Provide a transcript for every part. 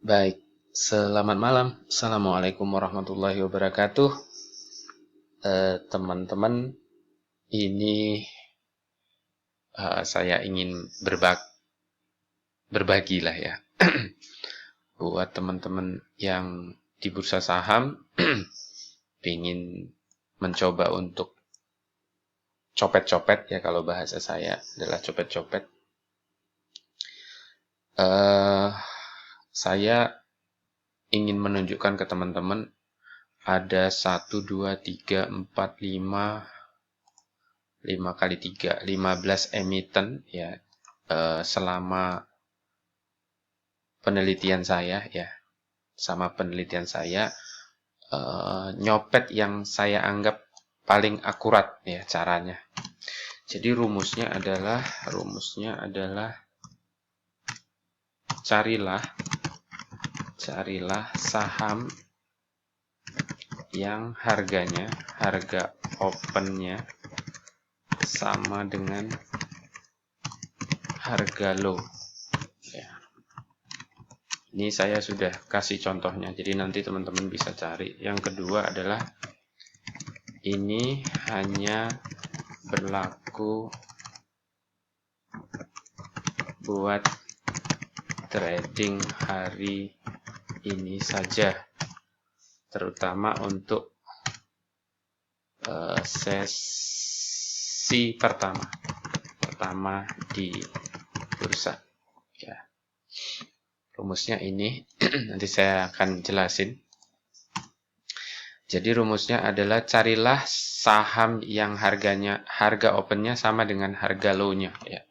Baik, selamat malam. Assalamualaikum warahmatullahi wabarakatuh. Teman-teman, ini saya ingin berbagi lah ya. Buat teman-teman yang di bursa saham, ingin mencoba untuk copet-copet ya, kalau bahasa saya adalah copet-copet. Saya ingin menunjukkan ke teman-teman ada 1, 2, 3, 4, 5 kali 3, 15 emiten ya, selama penelitian saya ya, nyopet yang saya anggap paling akurat ya caranya. Jadi rumusnya adalah carilah saham yang harga opennya sama dengan harga low ya. Ini saya sudah kasih contohnya, jadi nanti teman-teman bisa cari. Yang kedua adalah ini hanya berlaku buat trading hari ini saja, terutama untuk sesi pertama di bursa ya. Rumusnya ini nanti saya akan jelasin. Jadi rumusnya adalah carilah saham yang harga opennya sama dengan harga low-nya ya.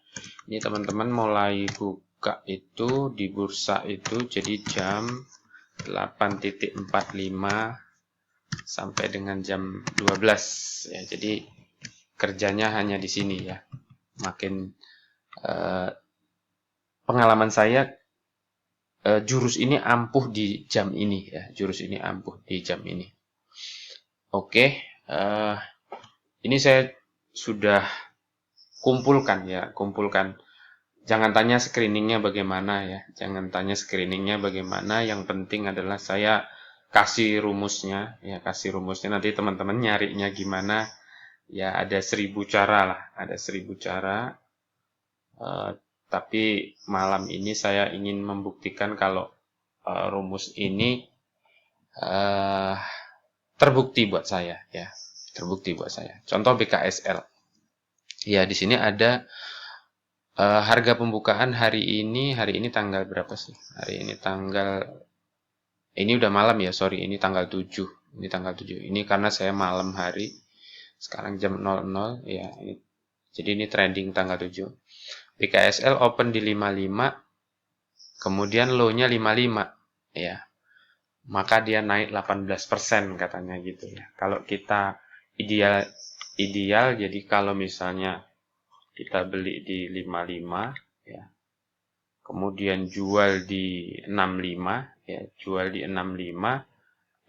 Ini teman-teman mulai buka itu di bursa itu jadi jam 8.45 sampai dengan jam 12 ya. Jadi kerjanya hanya di sini ya. Makin pengalaman saya, jurus ini ampuh di jam ini ya. Oke, ini saya sudah kumpulkan. Jangan tanya screeningnya bagaimana ya. Yang penting adalah saya kasih rumusnya ya. Nanti teman-teman nyarinya gimana ya, ada 1000 cara lah. Tapi malam ini saya ingin membuktikan kalau rumus ini terbukti buat saya ya. Contoh BKSL. Ya, di sini ada harga pembukaan hari ini tanggal berapa sih? Ini udah malam ya, sorry, ini tanggal 7. Ini karena saya malam hari. Sekarang jam 00 ya. Jadi ini trending tanggal 7. BKSL open di 55, kemudian low-nya 55 ya. Maka dia naik 18% katanya gitu ya. Kalau kita ideal jadi kalau misalnya kita beli di 55 ya. Kemudian jual di 65 ya,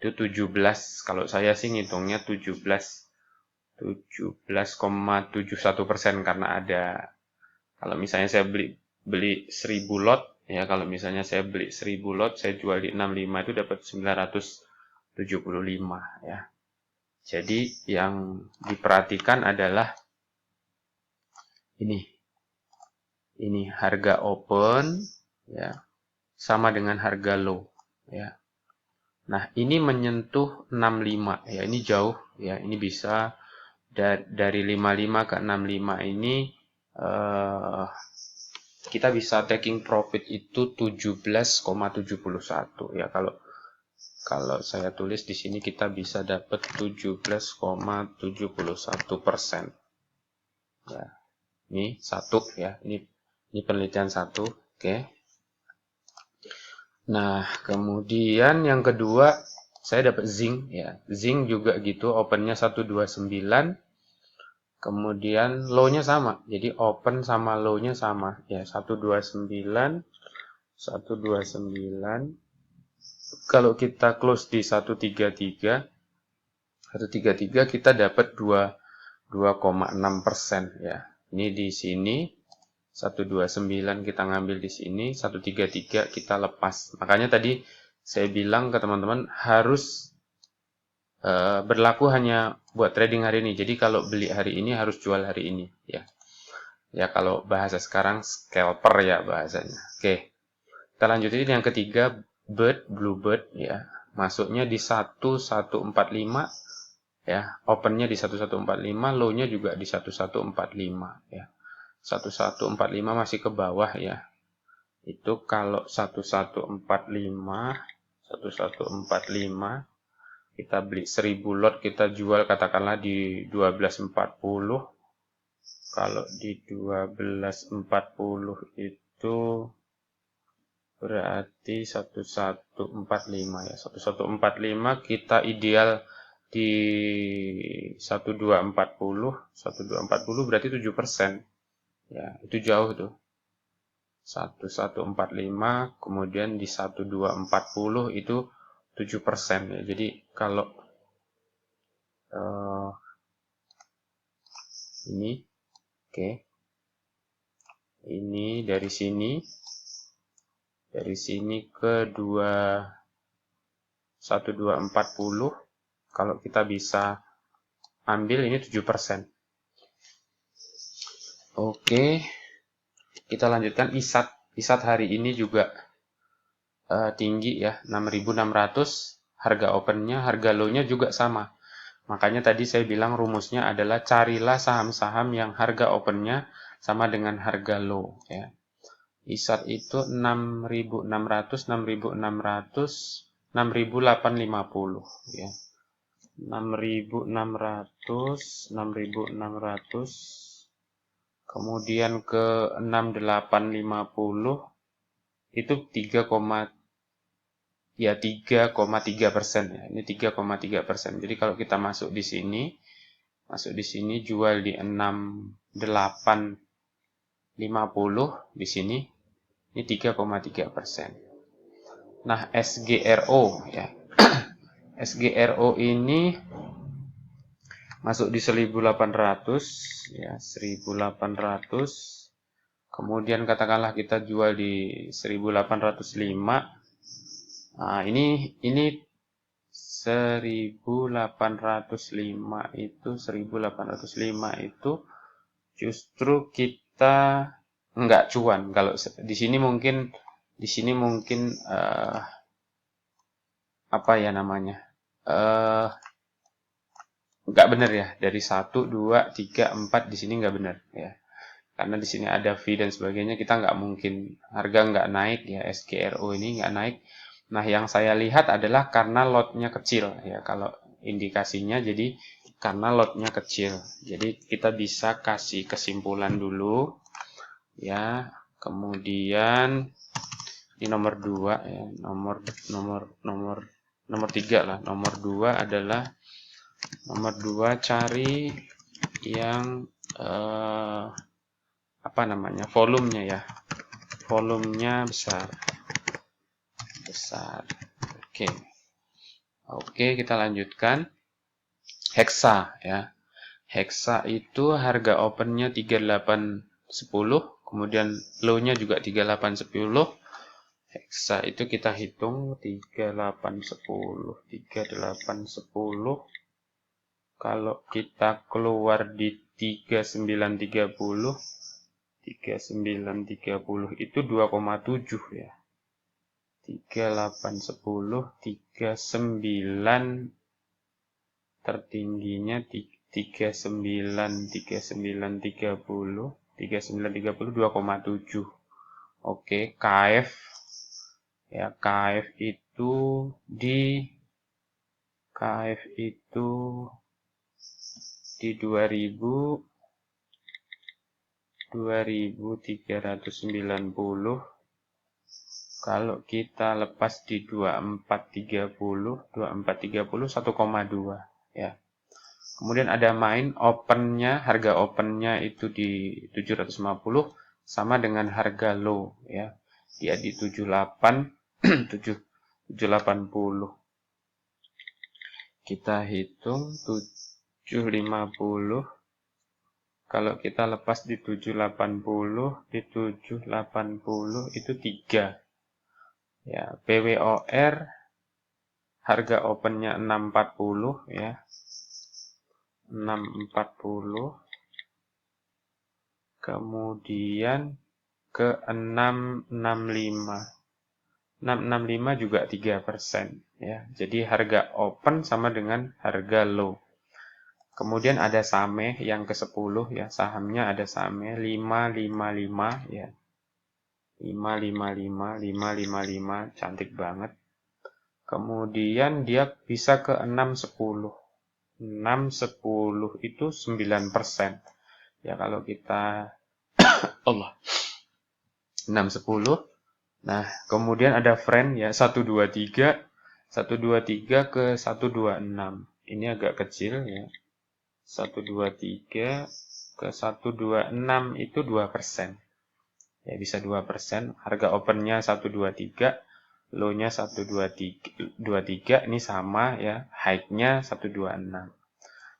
itu 17. Kalau saya sih ngitungnya 17,71% karena ada, kalau misalnya saya beli 1000 lot ya, saya jual di 65 itu dapat 975 ya. Jadi yang diperhatikan adalah ini harga open ya sama dengan harga low ya. Nah, ini menyentuh 65 ya, ini jauh ya, ini bisa dari 55 ke 65 ini kita bisa taking profit itu 17,71 ya. Kalau saya tulis di sini kita bisa dapat 17,71%. Ya. Ini satu ya, ini penelitian satu, oke. Nah, kemudian yang kedua saya dapat zinc ya. Zinc juga gitu, opennya 129, kemudian low-nya sama. Jadi open sama low-nya sama ya, 129. Kalau kita close di 133 kita dapat 2,6% ya. Ini di sini 129 kita ngambil di sini, 133 kita lepas. Makanya tadi saya bilang ke teman-teman harus berlaku hanya buat trading hari ini. Jadi kalau beli hari ini harus jual hari ini, ya. Ya kalau bahasa sekarang scalper ya bahasanya. Oke. Kita lanjutin yang ketiga, Bluebird ya. Masuknya di 1145 ya, opennya di 1145, low-nya juga di 1145 ya. 1145 masih ke bawah ya. Itu kalau 1145 kita beli 1000 lot, kita jual katakanlah di 1240. Kalau di 1240 itu berarti 1145 ya. 1145 kita ideal di 1240. 1240 berarti 7%. Ya, itu jauh tuh. 1145 kemudian di 1240 itu 7% ya. Jadi kalau ini oke. Ini dari sini ke 1240 kalau kita bisa ambil ini 7%. Oke. Kita lanjutkan ISAT. ISAT hari ini juga tinggi ya, 6.600 harga opennya, harga low-nya juga sama. Makanya tadi saya bilang rumusnya adalah carilah saham-saham yang harga opennya sama dengan harga low ya. ISAT itu 6.600, 6.600, 6.850 ya. 6.600, 6.600, kemudian ke 6.850 itu 3,3% ya. Ini 3,3%. Jadi kalau kita masuk di sini jual di 6.850 di sini, ini 3,3%. Nah, SGRO ya. SGRO ini masuk di 1.800 ya, 1.800. Kemudian katakanlah kita jual di 1.805. Nah, ini 1.805 itu justru kita nggak cuan. Kalau di sini mungkin apa ya namanya? Nggak benar ya, dari 1, 2, 3, 4 di sini nggak benar ya. Karena di sini ada fee dan sebagainya, kita nggak mungkin harga nggak naik ya, SGRO ini nggak naik. Nah, yang saya lihat adalah karena lotnya kecil ya, kalau indikasinya jadi karena lotnya kecil. Jadi kita bisa kasih kesimpulan dulu ya. Kemudian di nomor 2 ya, nomor 3 lah. Nomor 2 adalah cari yang apa namanya, volumenya ya, volumenya besar. Oke, kita lanjutkan. Hexa ya, Hexa itu harga opennya 3810, kemudian low-nya juga 3810. Hexa itu kita hitung 3810. Kalau kita keluar di 3930 itu 2,7 ya. 3810, 39 tertingginya 3930 2,7. Oke, KF ya, KF itu di 2390. Kalau kita lepas di 2430 1,2 ya. Kemudian ada main opennya, harga opennya itu di 750 sama dengan harga low ya. Dia di 780. Kita hitung 750 Kalau kita lepas di 780, di 780 itu 3. Ya, PWOR harga opennya 640 ya. 640. Kemudian ke 665. 665 juga 3% ya. Jadi harga open sama dengan harga low. Kemudian ada Same yang ke-10 ya, sahamnya ada Same 555 ya. 555, 555, cantik banget. Kemudian dia bisa ke 610. 610 itu 9%. Ya kalau kita Allah 610. Nah, kemudian ada friend ya 123 ke 126. Ini agak kecil ya. 123 ke 126 itu 2%. Ya bisa 2%. Harga opennya 123, low-nya 123, ini sama ya. High-nya 126.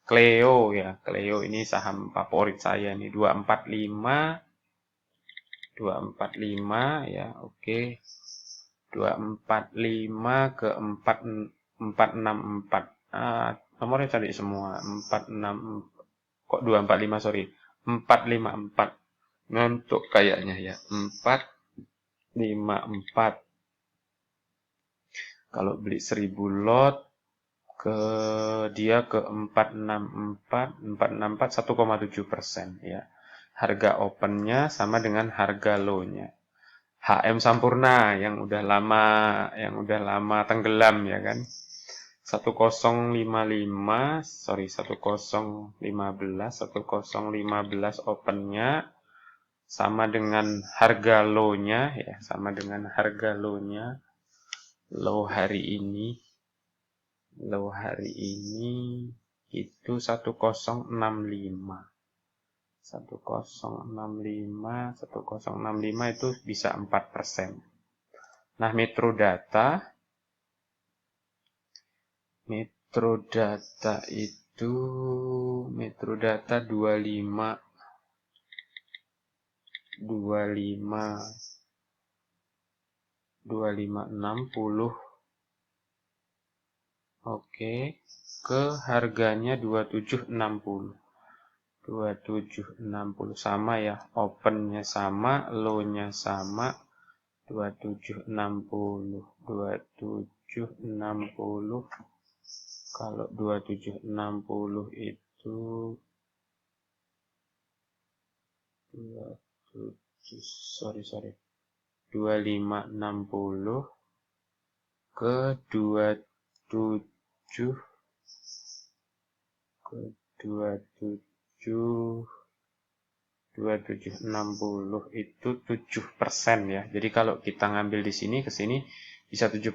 Cleo ya, Cleo ini saham favorit saya nih 245 ya, oke. 245 ke 464. Nomornya tadi semua 46, kok 245 sorry, 454 ngantuk kayaknya ya. 454 kalau beli 1000 lot ke dia ke 464 1,7% ya. Harga opennya sama dengan harga low-nya. HM Sampurna yang udah lama tenggelam ya kan. 1015 opennya sama dengan harga low-nya ya, sama dengan harga low-nya. Low hari ini itu 1065 itu bisa 4%. Nah, Metro Data itu Metro Data 25 2560. Oke, ke harganya 2760. 2760 sama ya, opennya sama, low-nya sama, 2760. Kalau 2760 itu 2560 ke 27 2760 itu 7% ya. Jadi kalau kita ngambil di sini ke sini bisa 7%.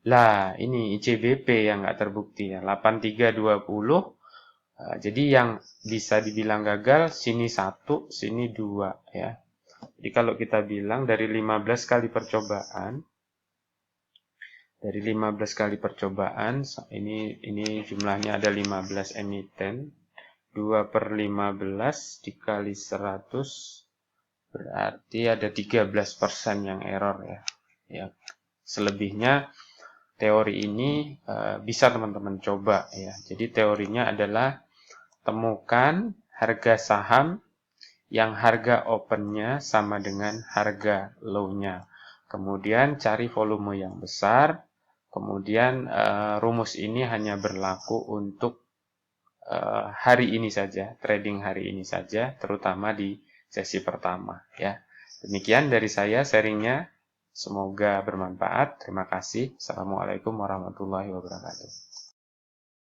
Lah, ini ICBP yang nggak terbukti ya, 8320. Jadi yang bisa dibilang gagal, sini 1, sini 2 ya. Jadi kalau kita bilang dari 15 kali percobaan, ini jumlahnya ada 15 emiten, 2/15 dikali 100, berarti ada 13% yang error ya. Ya, selebihnya teori ini bisa teman-teman coba ya. Jadi teorinya adalah temukan harga saham yang harga opennya sama dengan harga low-nya. Kemudian cari volume yang besar. Kemudian rumus ini hanya berlaku untuk hari ini saja, trading hari ini saja, terutama di sesi pertama ya. Demikian dari saya sharingnya. Semoga bermanfaat. Terima kasih. Assalamualaikum warahmatullahi wabarakatuh.